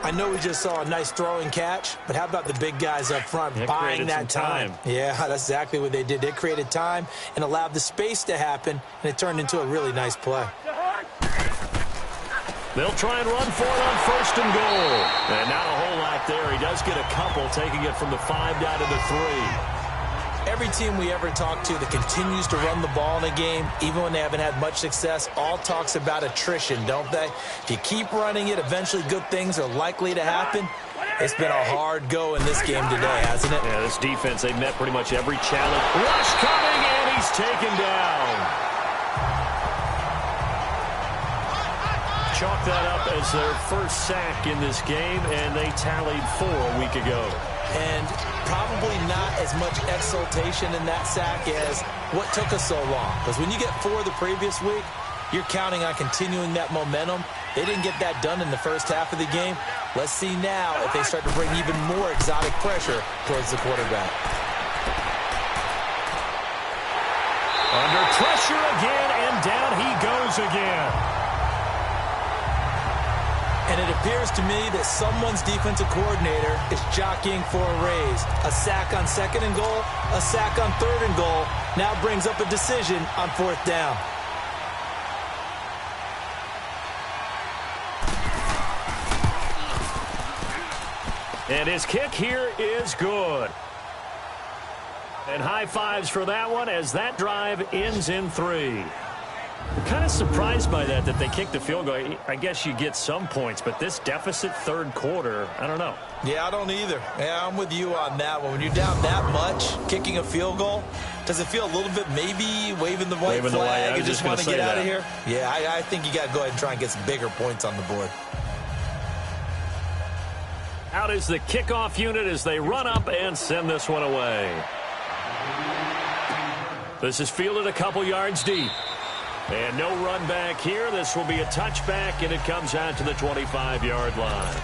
I know we just saw a nice throwing catch, but how about the big guys up front buying that time? Yeah, that's exactly what they did. They created time and allowed the space to happen, and it turned into a really nice play. They'll try and run for it on 1st and goal. And not a whole lot there. He does get a couple, taking it from the 5 down to the 3. Every team we ever talk to that continues to run the ball in a game, even when they haven't had much success, all talks about attrition, don't they? If you keep running it, eventually good things are likely to happen. It's been a hard go in this game today, hasn't it? Yeah, this defense, they've met pretty much every challenge. Rush coming, and he's taken down. Chalk that up as their first sack in this game, and they tallied 4 a week ago. And probably not as much exultation in that sack as what took us so long. Because when you get 4 the previous week, you're counting on continuing that momentum. They didn't get that done in the first half of the game. Let's see now if they start to bring even more exotic pressure towards the quarterback. Under pressure again, and down he goes again. And it appears to me that someone's defensive coordinator is jockeying for a raise. A sack on 2nd and goal, a sack on 3rd and goal, now brings up a decision on 4th down. And his kick here is good. And high fives for that one as that drive ends in 3. I'm kind of surprised by that they kicked the field goal. I guess you get some points, but this deficit 3rd quarter, I don't know. Yeah, I don't either. Yeah, I'm with you on that one. When you're down that much, kicking a field goal, does it feel a little bit maybe waving the white flag and just want to get out of here? Yeah, I think you got to go ahead and try and get some bigger points on the board. Out is the kickoff unit as they run up and send this one away. This is fielded a couple yards deep. And no run back here. This will be a touchback, and it comes out to the 25-yard line.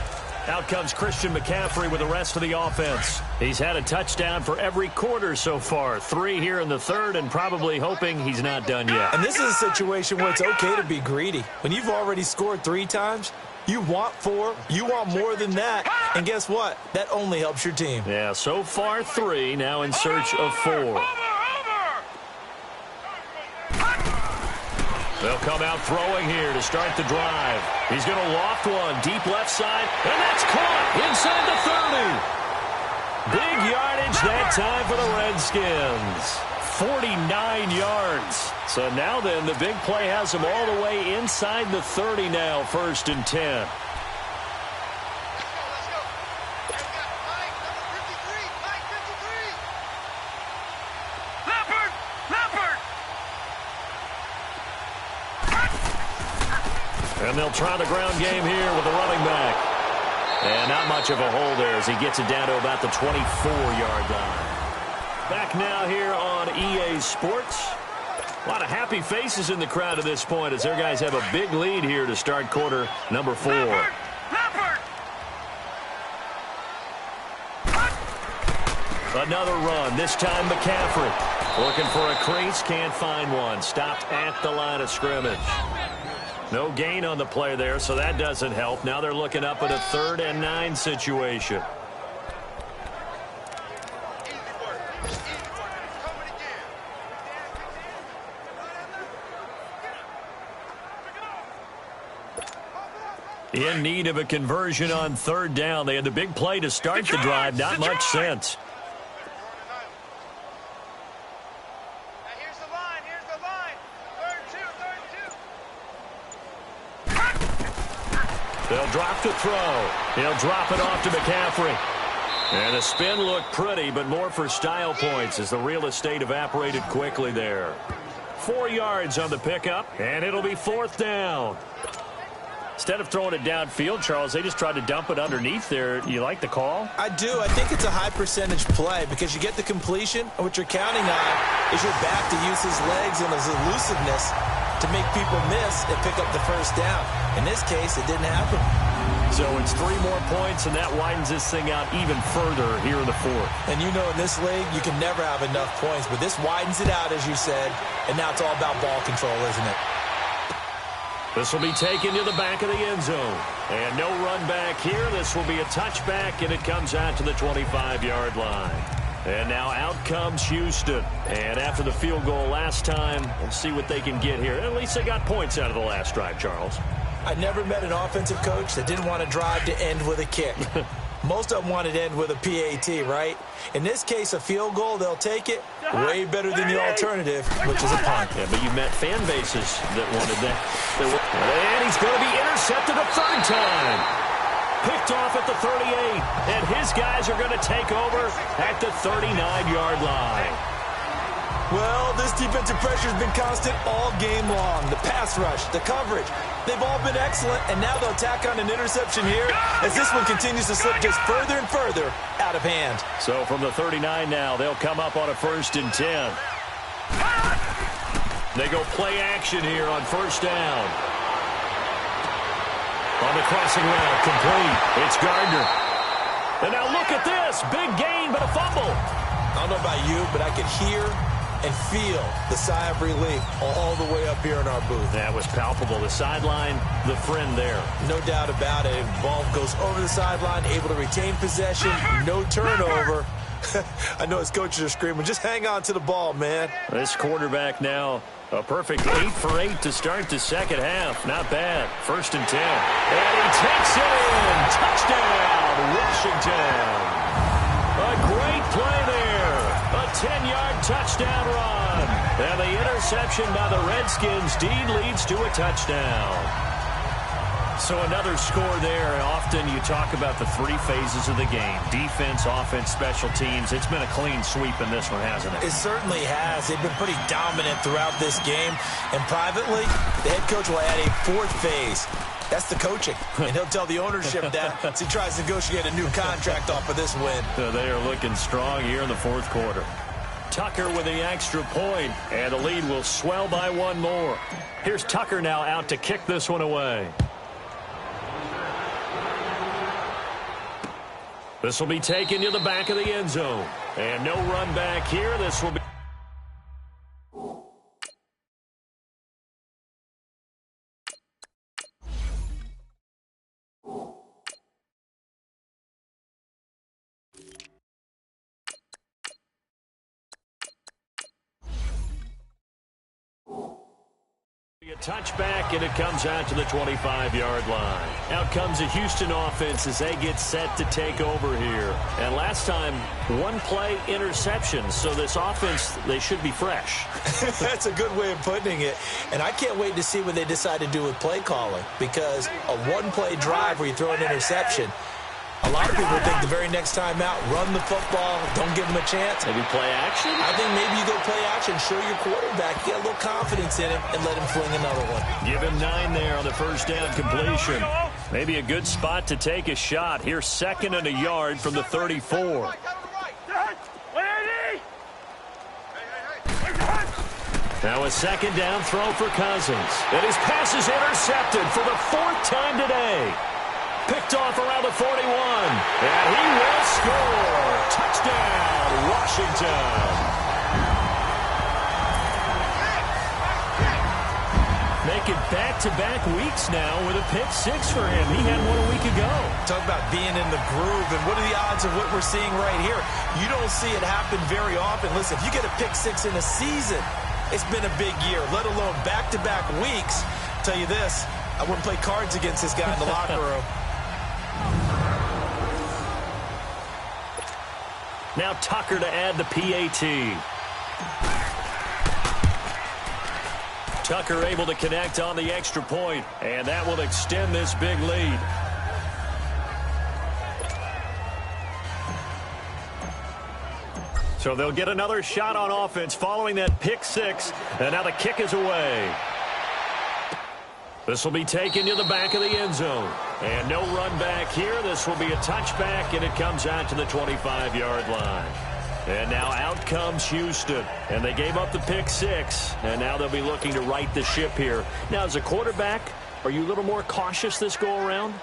Out comes Christian McCaffrey with the rest of the offense. He's had a touchdown for every quarter so far. 3 here in the 3rd, and probably hoping he's not done yet. And this is a situation where it's okay to be greedy. When you've already scored 3 times, you want 4, you want more than that. And guess what? That only helps your team. Yeah, so far 3, now in search of 4. They'll come out throwing here to start the drive. He's going to loft one deep left side, and that's caught inside the 30. Big yardage that time for the Redskins. 49 yards. So now then, the big play has them all the way inside the 30 now, 1st and 10. And they'll try the ground game here with the running back. And not much of a hole there as he gets it down to about the 24-yard line. Back now here on EA Sports. A lot of happy faces in the crowd at this point as their guys have a big lead here to start quarter number 4. Another run, this time McCaffrey. Looking for a crease, can't find one. Stopped at the line of scrimmage. No gain on the play there, so that doesn't help. Now they're looking up at a 3rd and 9 situation. In need of a conversion on 3rd down. They had the big play to start the drive. Not much sense. They'll drop to throw. He'll drop it off to McCaffrey. And the spin looked pretty, but more for style points as the real estate evaporated quickly there. 4 yards on the pickup, and it'll be 4th down. Instead of throwing it downfield, Charles, they just tried to dump it underneath there. You like the call? I do. I think it's a high percentage play because you get the completion, and what you're counting on is your back to use his legs and his elusiveness to make people miss and pick up the 1st down. In this case, it didn't happen. So it's 3 more points, and that widens this thing out even further here in the 4th. And you know in this league, you can never have enough points, but this widens it out, as you said, and now it's all about ball control, isn't it? This will be taken to the back of the end zone. And no run back here. This will be a touchback, and it comes out to the 25-yard line. And now out comes Houston. And after the field goal last time, we'll see what they can get here. At least they got points out of the last drive, Charles. I never met an offensive coach that didn't want to drive to end with a kick. Most of them wanted to end with a PAT, right? In this case, a field goal, they'll take it. Way better than the alternative, which is a punt. Yeah, but you met fan bases that wanted that. And he's going to be intercepted a 3rd time. Picked off at the 38, and his guys are going to take over at the 39-yard line. Well, this defensive pressure has been constant all game long. The pass rush, the coverage, they've all been excellent, and now they'll tack on an interception here as this one continues to slip just further and further out of hand. So from the 39 now, they'll come up on a 1st and 10. They go play action here on 1st down. On the crossing route, complete. It's Gardner. And now look at this. Big gain, but a fumble. I don't know about you, but I could hear and feel the sigh of relief all the way up here in our booth. That was palpable. The sideline, the friend there. No doubt about it. Ball goes over the sideline, able to retain possession, no turnover. I know his coaches are screaming, just hang on to the ball, man. This quarterback now, a perfect 8 for 8 to start the second half. Not bad. 1st and 10. And he takes it in. Touchdown, Washington. A great play there. A 10-yard touchdown run. And the interception by the Redskins. Dean leads to a touchdown. So another score there. Often you talk about the 3 phases of the game. Defense, offense, special teams. It's been a clean sweep in this one, hasn't it? It certainly has. They've been pretty dominant throughout this game. And privately, the head coach will add a 4th phase. That's the coaching. And he'll tell the ownership that as he tries to negotiate a new contract off of this win. So they are looking strong here in the 4th quarter. Tucker with the extra point, and the lead will swell by 1 more. Here's Tucker now out to kick this one away. This will be taken to the back of the end zone. And no run back here. This will be... a touchback, and it comes out to the 25-yard line. Out comes the Houston offense as they get set to take over here. And last time, one play interception, so this offense, they should be fresh. That's a good way of putting it. And I can't wait to see what they decide to do with play calling, because a one-play drive where you throw an interception, a lot of people think the very next time out, run the football, don't give them a chance. Maybe play action? I think maybe you go play action, show your quarterback, get a little confidence in him, and let him fling another one. Give him 9 there on the first down completion. Maybe a good spot to take a shot. Here's 2nd and a yard from the 34. Now a 2nd down throw for Cousins. And his pass is intercepted for the 4th time today. Picked off around the 41. And he will score. Touchdown, Washington. Make it back-to-back weeks now with a pick 6 for him. He had one a week ago. Talk about being in the groove, and what are the odds of what we're seeing right here? You don't see it happen very often. Listen, if you get a pick 6 in a season, it's been a big year, let alone back-to-back weeks. I'll tell you this, I wouldn't play cards against this guy in the locker room. Now Tucker to add the PAT. Tucker able to connect on the extra point, and that will extend this big lead. So they'll get another shot on offense following that pick 6, and now the kick is away. This will be taken to the back of the end zone. And no run back here. This will be a touchback, and it comes out to the 25-yard line. And now out comes Houston. And they gave up the pick 6, and now they'll be looking to right the ship here. Now, as a quarterback, are you a little more cautious this go-around?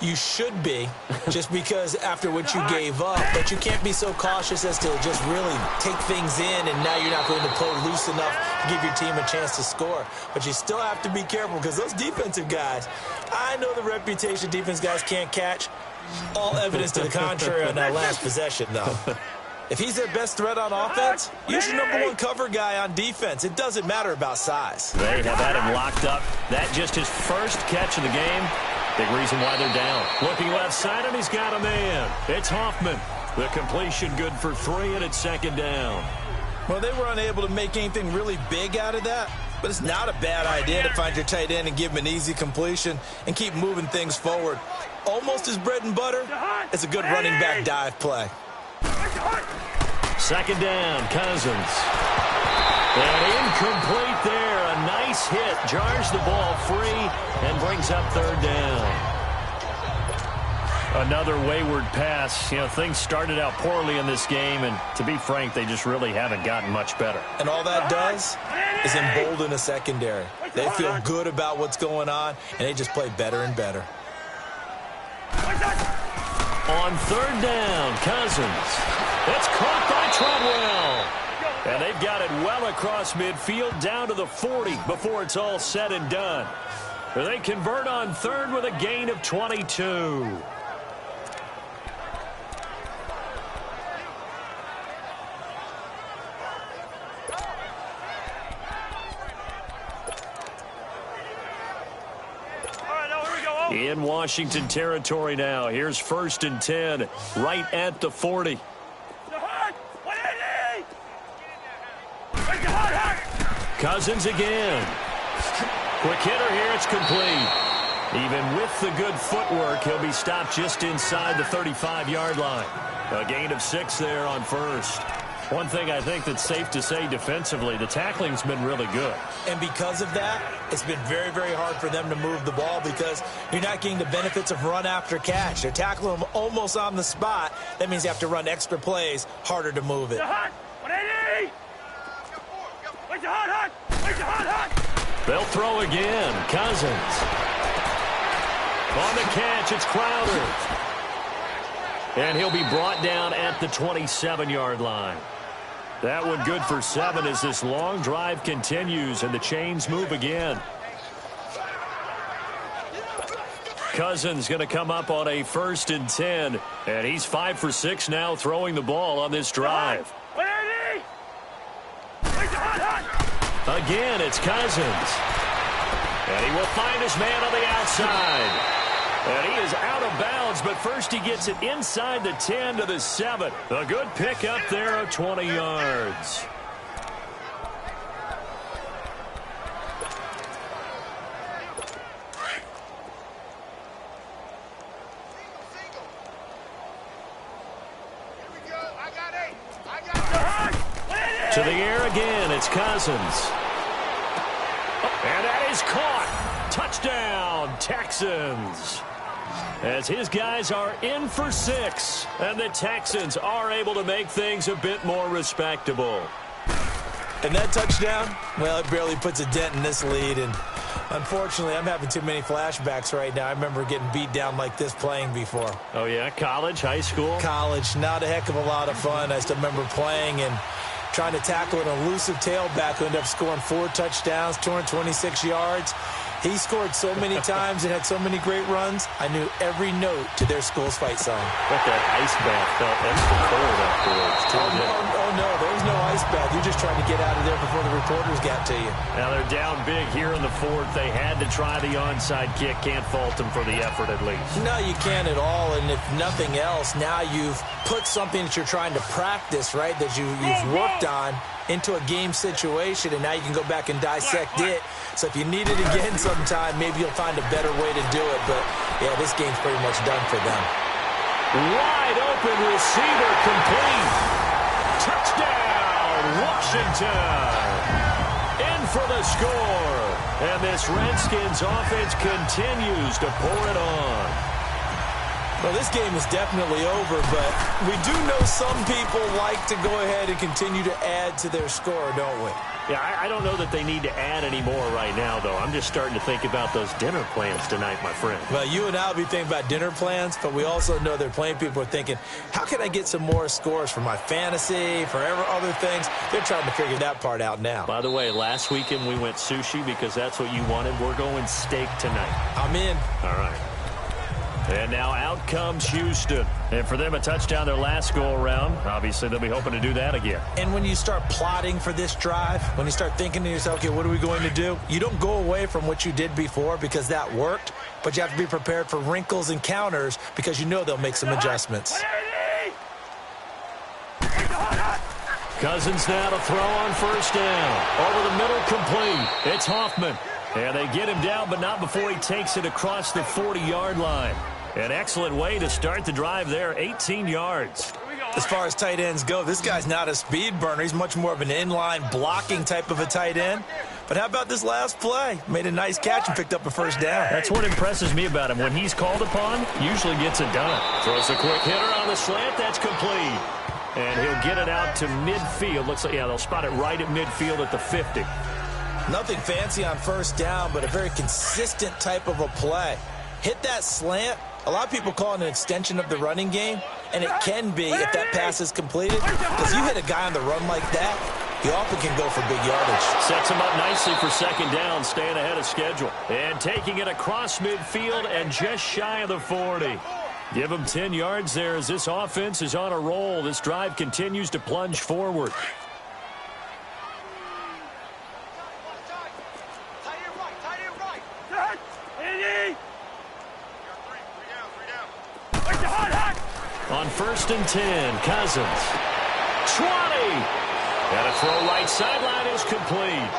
You should be, just because after what you gave up, but you can't be so cautious as to just really take things in, and now you're not going to play loose enough to give your team a chance to score. But you still have to be careful, because those defensive guys, I know the reputation defense guys can't catch. All evidence to the contrary on that last possession, though. If he's their best threat on offense, use your #1 cover guy on defense. It doesn't matter about size. They have had him locked up. That just his first catch of the game. Big reason why they're down. Looking left side, and he's got a man. It's Hoffman. The completion good for 3, and it's 2nd down. Well, they were unable to make anything really big out of that, but it's not a bad idea to find your tight end and give him an easy completion and keep moving things forward. Almost his bread and butter. It's a good running back dive play. 2nd down, Cousins. And incomplete there. A nice hit. Jars the ball free and brings up 3rd down. Another wayward pass. You know, things started out poorly in this game, and to be frank, they just really haven't gotten much better. And all that does is embolden a secondary. They feel good about what's going on, and they just play better and better. On 3rd down, Cousins. It's caught by Treadwell. And they've got it well across midfield down to the 40 before it's all said and done. They convert on 3rd with a gain of 22. In Washington territory now. Here's 1st and 10 right at the 40. Cousins again. Quick hitter here. It's complete. Even with the good footwork, he'll be stopped just inside the 35-yard line. A gain of 6 there on 1st. One thing I think that's safe to say defensively, the tackling's been really good. And because of that, it's been very, very hard for them to move the ball because you're not getting the benefits of run after catch. They're tackling them almost on the spot. That means you have to run extra plays, harder to move it. They'll throw again. Cousins. On the catch, it's Crowder. And he'll be brought down at the 27-yard line. That one good for 7 as this long drive continues and the chains move again. Cousins going to come up on a 1st and 10. And he's 5 for 6 now throwing the ball on this drive. Again, it's Cousins. And he will find his man on the outside. And he is out of bounds, but first he gets it inside the 10 to the 7. A good pickup there of 20 yards. To the air again, it's Cousins. And that is caught. Touchdown, Texans. As his guys are in for 6, and the Texans are able to make things a bit more respectable. And that touchdown, well, it barely puts a dent in this lead, and unfortunately, I'm having too many flashbacks right now. I remember getting beat down like this playing before. Oh, yeah? College, high school? College, not a heck of a lot of fun. I still remember playing and trying to tackle an elusive tailback who ended up scoring 4 touchdowns, 226 yards. He scored so many times and had so many great runs, I knew every note to their school's fight song. But that ice bath felt extra cold afterwards, too. Oh, no, there was no ice bath. You're just trying to get out of there before the reporters got to you. Now they're down big here in the 4th. They had to try the onside kick. Can't fault them for the effort at least. No, you can't at all, and if nothing else, now you've put something that you're trying to practice, right, that you've worked on into a game situation, and now you can go back and dissect it. So if you need it again sometime, maybe you'll find a better way to do it. But, yeah, this game's pretty much done for them. Wide open receiver complete. Touchdown, Washington. In for the score. And this Redskins offense continues to pour it on. Well, this game is definitely over, but we do know some people like to go ahead and continue to add to their score, don't we? Yeah, I don't know that they need to add any more right now, though. I'm just starting to think about those dinner plans tonight, my friend. Well, you and I will be thinking about dinner plans, but we also know there are plenty of people are thinking, how can I get some more scores for my fantasy, for other things? They're trying to figure that part out now. By the way, last weekend we went sushi because that's what you wanted. We're going steak tonight. I'm in. All right. And now out comes Houston. And for them, a touchdown their last go-around. Obviously, they'll be hoping to do that again. And when you start plotting for this drive, when you start thinking to yourself, okay, what are we going to do? You don't go away from what you did before because that worked, but you have to be prepared for wrinkles and counters because you know they'll make some adjustments. Cousins now to throw on first down. Over the middle, complete. It's Hoffman. And they get him down, but not before he takes it across the 40-yard line. An excellent way to start the drive there, 18 yards. As far as tight ends go, this guy's not a speed burner. He's much more of an inline blocking type of a tight end. But how about this last play? Made a nice catch and picked up a first down. That's what impresses me about him. When he's called upon, usually gets it done. Throws a quick hitter on the slant. That's complete. And he'll get it out to midfield. Looks like, yeah, they'll spot it right at midfield at the 50. Nothing fancy on first down, but a very consistent type of a play. Hit that slant. A lot of people call it an extension of the running game, and it can be if that pass is completed. Because you hit a guy on the run like that, he often can go for big yardage. Sets him up nicely for second down, staying ahead of schedule. And taking it across midfield and just shy of the 40. Give him 10 yards there as this offense is on a roll. This drive continues to plunge forward. On first and 10, Cousins. 20. And a throw right sideline is complete.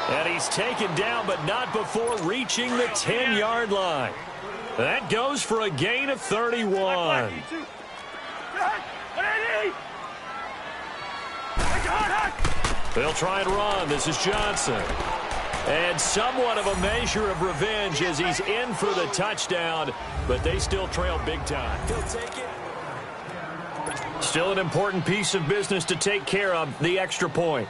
And he's taken down, but not before reaching the 10-yard line. That goes for a gain of 31. They'll try and run. This is Johnson. And somewhat of a measure of revenge as he's in for the touchdown, but they still trail big time. He'll take it. Still an important piece of business to take care of, the extra point.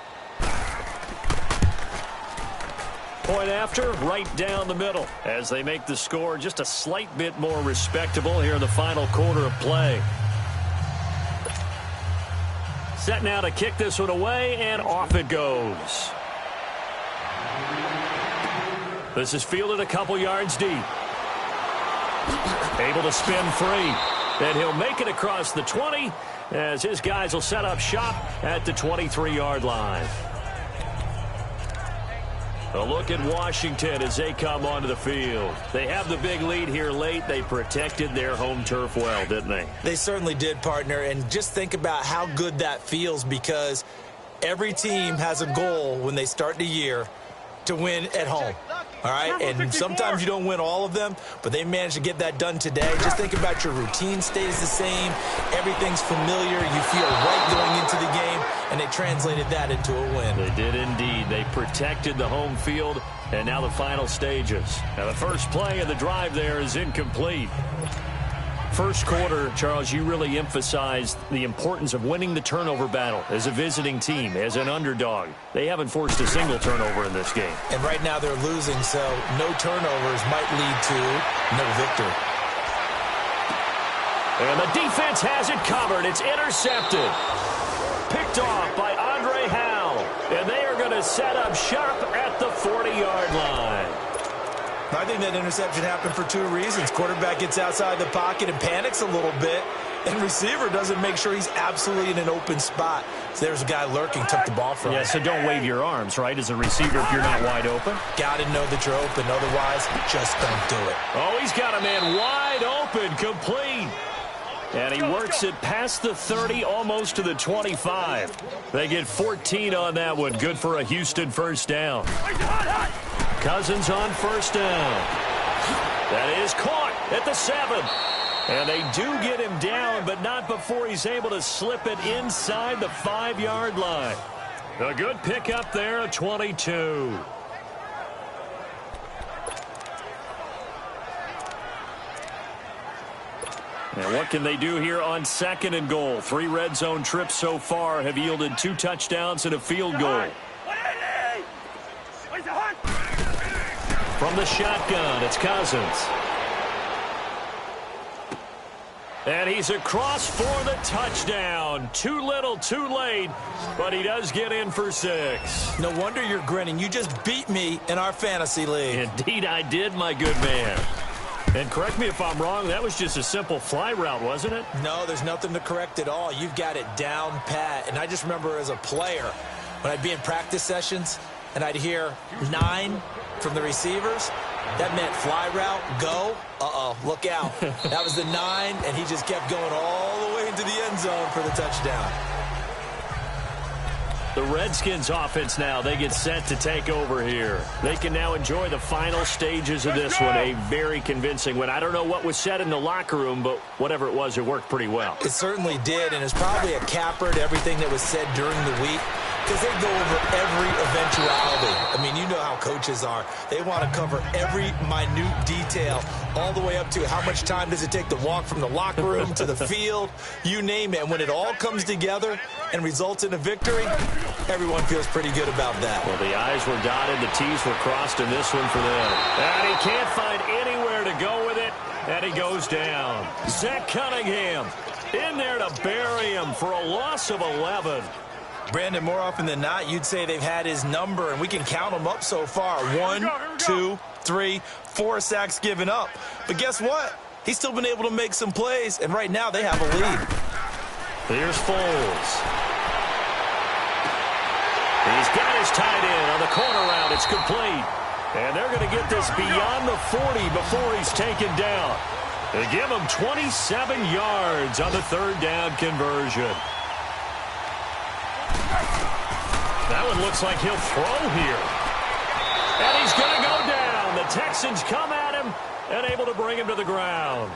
Point after, right down the middle, as they make the score just a slight bit more respectable here in the final quarter of play. Set now to kick this one away, and off it goes. This is fielded a couple yards deep. Able to spin free. And he'll make it across the 20 as his guys will set up shop at the 23-yard line. A look at Washington as they come onto the field. They have the big lead here late. They protected their home turf well, didn't they? They certainly did, partner. And just think about how good that feels, because every team has a goal when they start the year to win at home. All right, and sometimes you don't win all of them, but they managed to get that done today. Just think about your routine stays the same. Everything's familiar. You feel right going into the game, and they translated that into a win. They did indeed. They protected the home field, and now the final stages. Now the first play of the drive there is incomplete. First quarter, Charles, you really emphasized the importance of winning the turnover battle as a visiting team, as an underdog. They haven't forced a single turnover in this game. And right now they're losing, so no turnovers might lead to no victory. And the defense has it covered. It's intercepted. Picked off by Andre Howell. And they are going to set up shop at the 40-yard line. I think that interception happened for two reasons. Quarterback gets outside the pocket and panics a little bit, and receiver doesn't make sure he's absolutely in an open spot. So there's a guy lurking, took the ball from him. Yeah, so don't wave your arms, right, as a receiver if you're not wide open. Got to know that you're open, otherwise just don't do it. Oh, he's got a man wide open, complete. And he works it past the 30, almost to the 25. They get 14 on that one. Good for a Houston first down. Cousins on first down. That is caught at the 7. And they do get him down, but not before he's able to slip it inside the 5-yard line. A good pickup there at 22. And what can they do here on 2nd and goal? 3 red zone trips so far have yielded 2 touchdowns and a field goal. From the shotgun, it's Cousins. And he's across for the touchdown. Too little, too late, but he does get in for 6. No wonder you're grinning. You just beat me in our fantasy league. Indeed I did, my good man. And correct me if I'm wrong, that was just a simple fly route, wasn't it? No, there's nothing to correct at all. You've got it down pat. And I just remember as a player, when I'd be in practice sessions and I'd hear 9 from the receivers, that meant fly route, go, look out. That was the 9, and he just kept going all the way into the end zone for the touchdown. The Redskins offense now, they get set to take over here. They can now enjoy the final stages of this one. A very convincing win. I don't know what was said in the locker room, but whatever it was, it worked pretty well. It certainly did, and it's probably a capper to everything that was said during the week, because they go over every eventuality. I mean, you know how coaches are. They want to cover every minute detail, all the way up to how much time does it take to walk from the locker room to the field, you name it. And when it all comes together and results in a victory, everyone feels pretty good about that. Well, the I's were dotted, the T's were crossed in this one for them. And he can't find anywhere to go with it, and he goes down. Zach Cunningham in there to bury him for a loss of 11. Brandon, more often than not, you'd say they've had his number, and we can count them up so far. 1, 2, 3, 4 sacks given up. But guess what? He's still been able to make some plays, and right now they have a lead. Here's Foles. He's got his tight end on the corner route. It's complete. And they're going to get this beyond the 40 before he's taken down. They give him 27 yards on the 3rd down conversion. That one looks like he'll throw here. And he's going to go down. The Texans come at him and able to bring him to the ground.